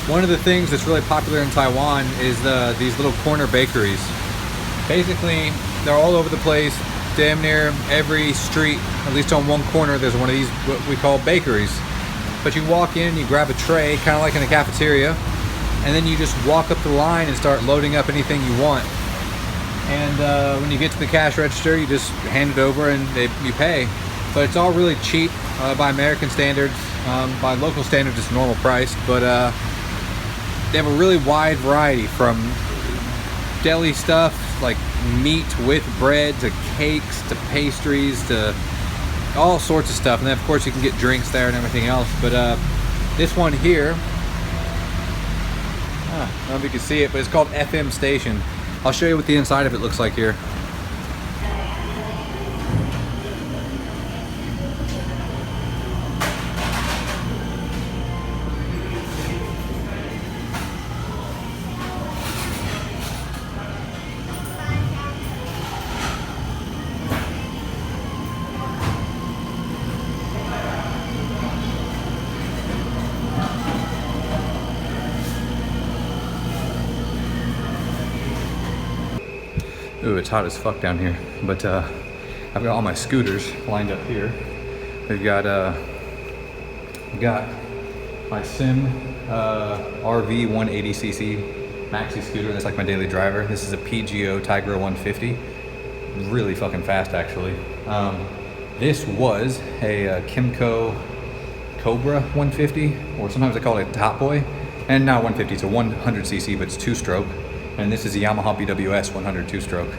one of the things that's really popular in Taiwan is these little corner bakeries. Basically, they're all over the place. Damn near every street, at least on one corner, there's one of these what we call bakeries. But you walk in, you grab a tray, kind of like in a cafeteria, and then you just walk up the line and start loading up anything you want. And when you get to the cash register, you just hand it over and you pay. But it's all really cheap by American standards. By local standards, it's normal price. But they have a really wide variety, from deli stuff like meat with bread to cakes to pastries to all sorts of stuff. And then of course you can get drinks there and everything else. But this one here, I don't know if you can see it, but it's called FM Station. I'll show you what the inside of it looks like here. Ooh, it's hot as fuck down here, but I've got all my scooters lined up here. We've got my Sim RV 180cc maxi scooter. That's like my daily driver. This is a PGO Tigra 150. Really fucking fast, actually. This was a Kimco Cobra 150, or sometimes they call it Top Boy. And not 150, it's a 100cc, but it's two-stroke. And this is a Yamaha BWS 100 two-stroke.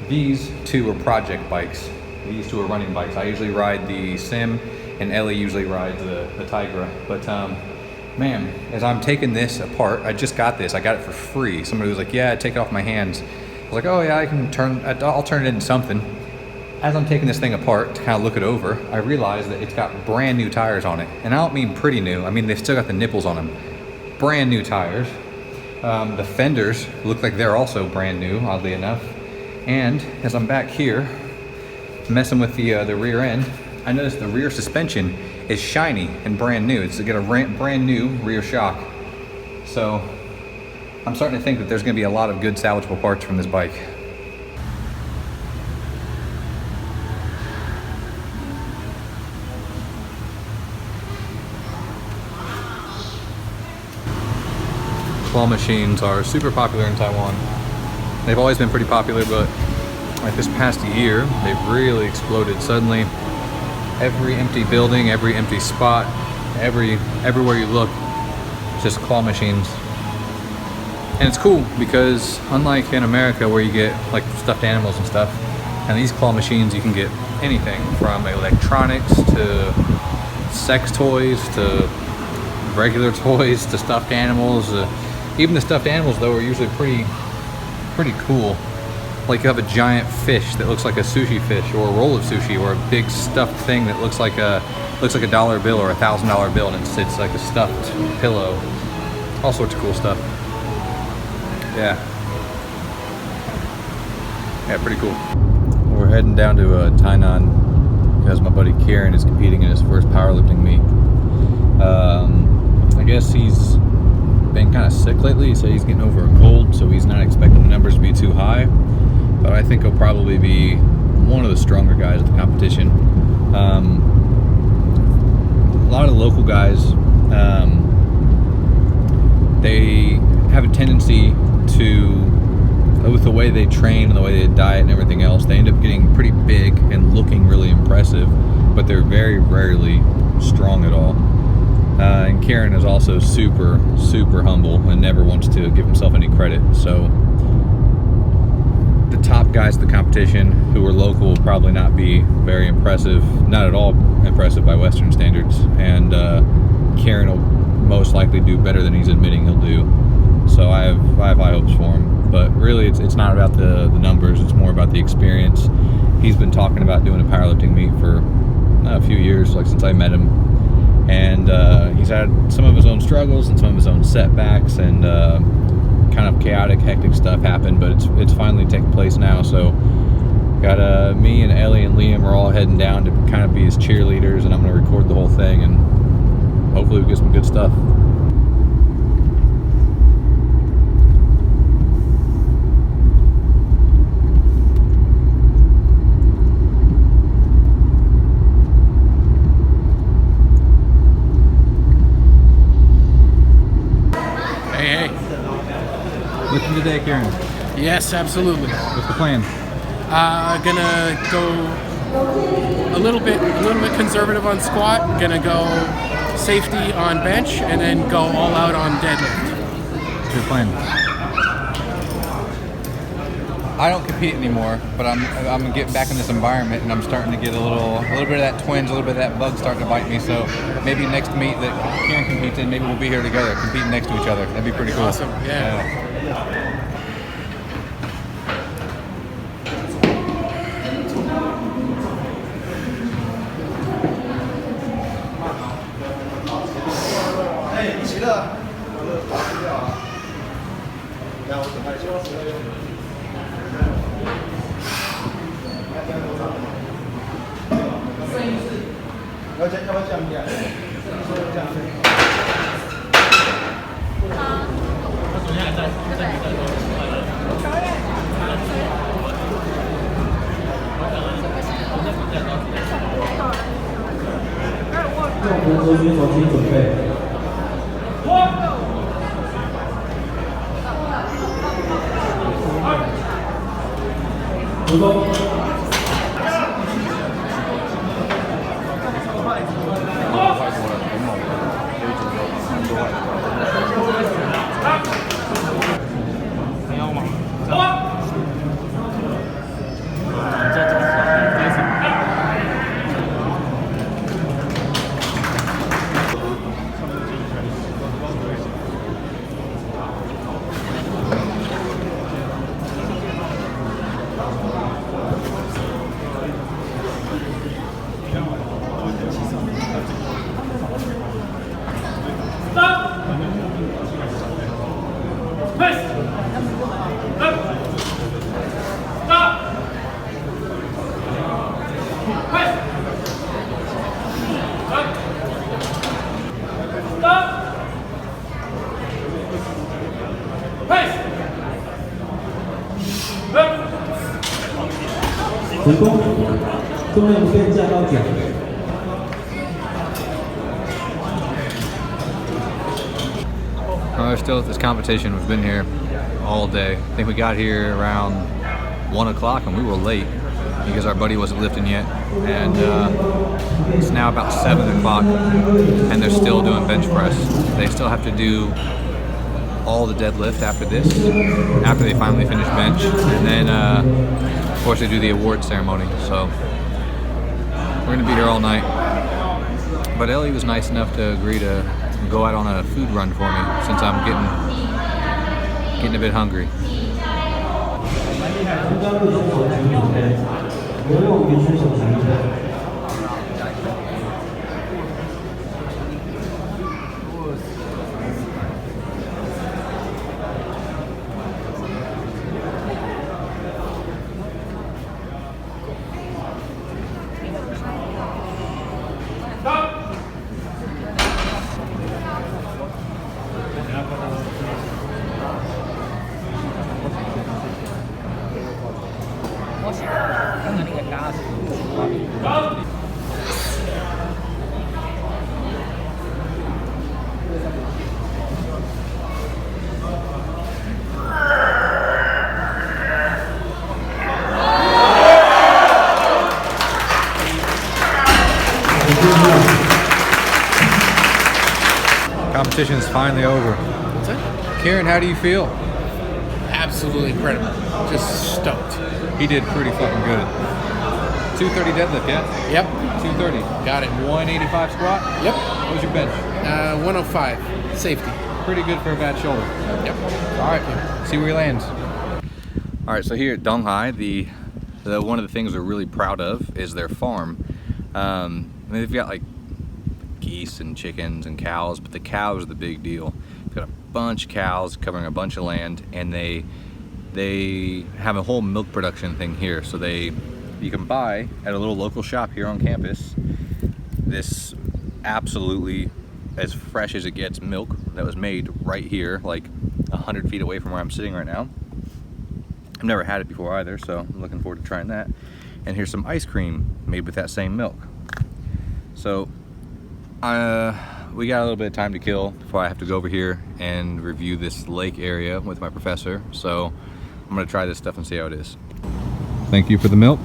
These two are project bikes. These two are running bikes. I usually ride the Sim, and Ellie usually rides the Tigra. But man, as I'm taking this apart, I just got this. I got it for free. Somebody was like, "Yeah, take it off my hands." I was like, "Oh yeah, I'll turn it into something." As I'm taking this thing apart to kind of look it over, I realized that it's got brand new tires on it. And I don't mean pretty new. I mean they've still got the nipples on them. Brand new tires. The fenders look like they're also brand new, oddly enough. And as I'm back here messing with the rear end, I noticed the rear suspension is shiny and brand new. It's got a brand new rear shock. So I'm starting to think that there's going to be a lot of good salvageable parts from this bike. Claw machines are super popular in Taiwan. They've always been pretty popular, but like this past year, they've really exploded. Suddenly, every empty building, every empty spot, everywhere you look, just claw machines. And it's cool because unlike in America where you get like stuffed animals and stuff, and these claw machines you can get anything from electronics to sex toys to regular toys to stuffed animals. Even the stuffed animals though are usually pretty cool. Like you have a giant fish that looks like a sushi fish, or a roll of sushi, or a big stuffed thing that looks like a dollar bill or $1,000 bill, and it's like a stuffed pillow. All sorts of cool stuff. Yeah, pretty cool. We're heading down to Tainan because my buddy Kieran is competing in his first powerlifting meet. I guess he's been kind of sick lately. He said he's getting over a cold, so he's not expecting the numbers to be too high. But I think he'll probably be one of the stronger guys at the competition. A lot of the local guys, they have a tendency to, with the way they train and the way they diet and everything else, they end up getting pretty big and looking really impressive, but they're very rarely strong at all. And Kieran is also super humble and never wants to give himself any credit. So the top guys at the competition who are local will probably not be very impressive, not at all impressive by Western standards. And Kieran will most likely do better than he's admitting he'll do. So I have high hopes for him. But really, it's not about the numbers. It's more about the experience. He's been talking about doing a powerlifting meet for a few years, like since I met him. And he's had some of his own struggles and some of his own setbacks, and kind of chaotic, hectic stuff happen, but it's finally taking place now. So got me and Ellie and Liam are all heading down to kind of be his cheerleaders, and I'm going to record the whole thing, and hopefully we get some good stuff. Lifting today, Kieran. Yes, absolutely. What's the plan? Gonna go a little bit conservative on squat. Gonna go safety on bench, and then go all out on deadlift. Good plan. I don't compete anymore, but I'm getting back in this environment, and I'm starting to get a little bit of that twinge, a little bit of that bug starting to bite me. So maybe next meet that Kieran competes in, maybe we'll be here together, competing next to each other. That'd be pretty cool. Awesome. Yeah. We're still at this competition. We've been here all day. I think we got here around 1 o'clock and we were late because our buddy wasn't lifting yet. And it's now about 7 o'clock and they're still doing bench press. They still have to do all the deadlift after this, after they finally finish bench. And then, of course, they do the award ceremony. So we're gonna be here all night. But Ellie was nice enough to agree to go out on a food run for me since I'm getting a bit hungry. Competition is finally over. What's that? Kieran, how do you feel? Absolutely incredible. Just stoked. He did pretty fucking good. 230 deadlift, yeah? Yep. 230. Got it. 185 squat? Yep. What was your bench? 105. Safety. Pretty good for a bad shoulder. Yep. All right, see where he lands. All right, so here at Donghai, the one of the things we're really proud of is their farm. They've got like geese and chickens and cows, but the cows are the big deal. They've got a bunch of cows covering a bunch of land, and they have a whole milk production thing here. So you can buy at a little local shop here on campus this absolutely as fresh as it gets milk that was made right here, like 100 feet away from where I'm sitting right now. I've never had it before either, so I'm looking forward to trying that. And here's some ice cream made with that same milk. So we got a little bit of time to kill before I have to go over here and review this lake area with my professor. So I'm gonna try this stuff and see how it is. Thank you for the milk.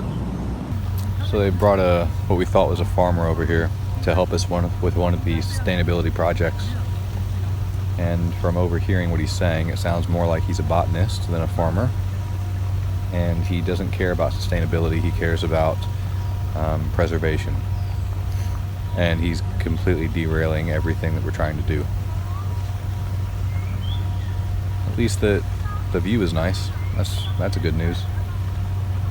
So they brought what we thought was a farmer over here to help us with one of the sustainability projects. And from overhearing what he's saying, it sounds more like he's a botanist than a farmer. And he doesn't care about sustainability, he cares about preservation. And he's completely derailing everything that we're trying to do. At least the view is nice. That's a good news.